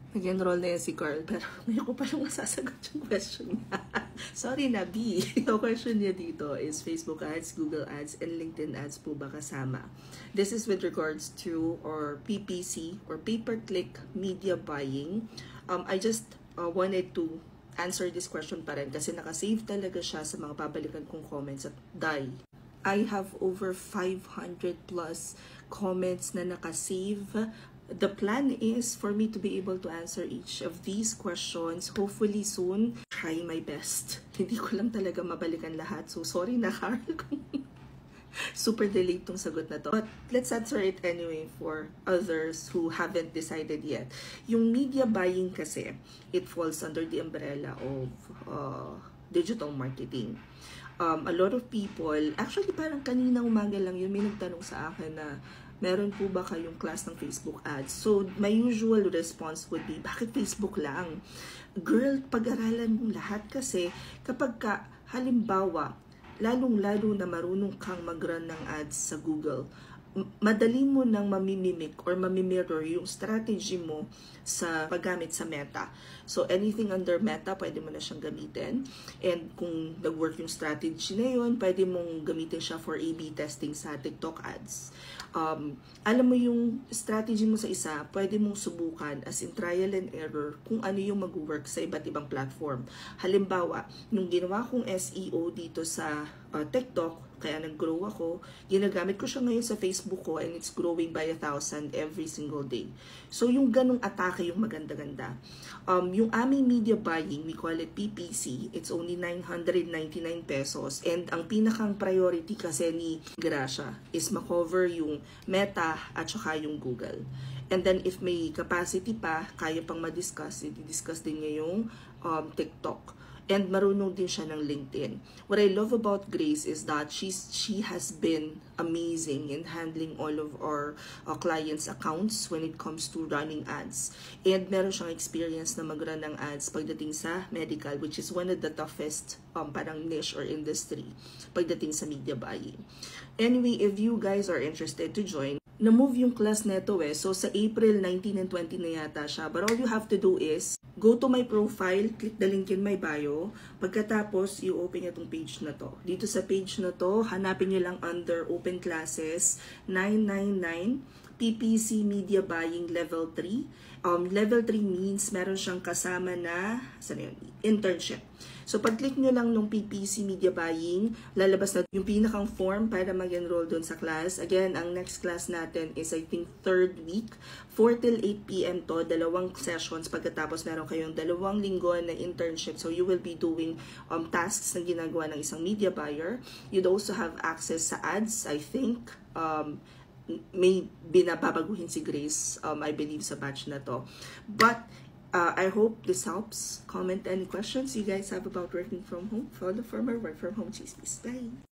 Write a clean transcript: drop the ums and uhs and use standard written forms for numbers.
Nag-enroll na yan si Carl, pero may ko pa yung masasagot yung question niya. Sorry na, B. Yung question niya dito is Facebook ads, Google ads, and LinkedIn ads po ba kasama? This is with regards to or PPC or pay-per-click media buying. I just wanted to answer this question pa rin kasi nakasave talaga siya sa mga babalikan kong comments at die. I have over 500 plus comments na nakasave. The plan is for me to be able to answer each of these questions hopefully soon. Try my best. Hindi ko lang talaga mabalikan lahat. So sorry na, Carl, kung super delayed tong sagot na to. But let's answer it anyway for others who haven't decided yet. Yung media buying kasi, it falls under the umbrella of digital marketing. A lot of people, actually parang kanina umaga lang yun, may nagtanong sa akin na meron po ba kayong class ng Facebook ads? So, my usual response would be, bakit Facebook lang? Girl, pag-aralan mo lahat kasi kapag ka, halimbawa, lalong-lalo na marunong kang mag-run ng ads sa Google, madali mo nang mamimimic or mamimirror yung strategy mo sa paggamit sa Meta. So, anything under Meta, pwede mo na siyang gamitin. And kung nag-work yung strategy na yun, pwede mong gamitin siya for A/B testing sa TikTok ads. Alam mo yung strategy mo sa isa, pwede mong subukan as in trial and error kung ano yung mag-work sa iba't ibang platform. Halimbawa, nung ginawa kong SEO dito sa TikTok, kaya nag-grow ako, ginagamit ko siya ngayon sa Facebook ko and it's growing by 1,000 every single day. So, yung ganong atake yung maganda-ganda. Yung aming media buying, we call it PPC, it's only 999 pesos. And ang pinakang priority kasi ni Gracia is makover yung Meta at saka yung Google. And then, if may capacity pa, kaya pang ma-discuss, i-discuss din niya yung TikTok. And marunong din siya ng LinkedIn. What I love about Grace is that she has been amazing in handling all of our clients' accounts when it comes to running ads. And meron siyang experience na mag-run ng ads pagdating sa medical, which is one of the toughest parang niche or industry pagdating sa media buying. Anyway, if you guys are interested to join, na-move yung class neto So, sa April 19 and 20 na yata siya. But all you have to do is, go to my profile, click the link in my bio. Pagkatapos, i-open nyo itong page na to. Dito sa page na to, hanapin nyo lang under Open Classes 999 PPC Media Buying Level 3. Level 3 means meron siyang kasama na internship. So, pag-click nyo lang nung PPC Media Buying, lalabas na yung pinakang form para mag-enroll doon sa class. Again, ang next class natin is I think 3rd week, 4 till 8 p.m. to, 2 sessions. Pagkatapos, meron kayong 2 linggo na internship. So, you will be doing tasks na ginagawa ng isang media buyer. You'd also have access sa ads, I think. May binababaguhin si Grace, I believe, sa batch na to. But, I hope this helps. Comment any questions you guys have about working from home. Follow for more work from home chismis. Bye!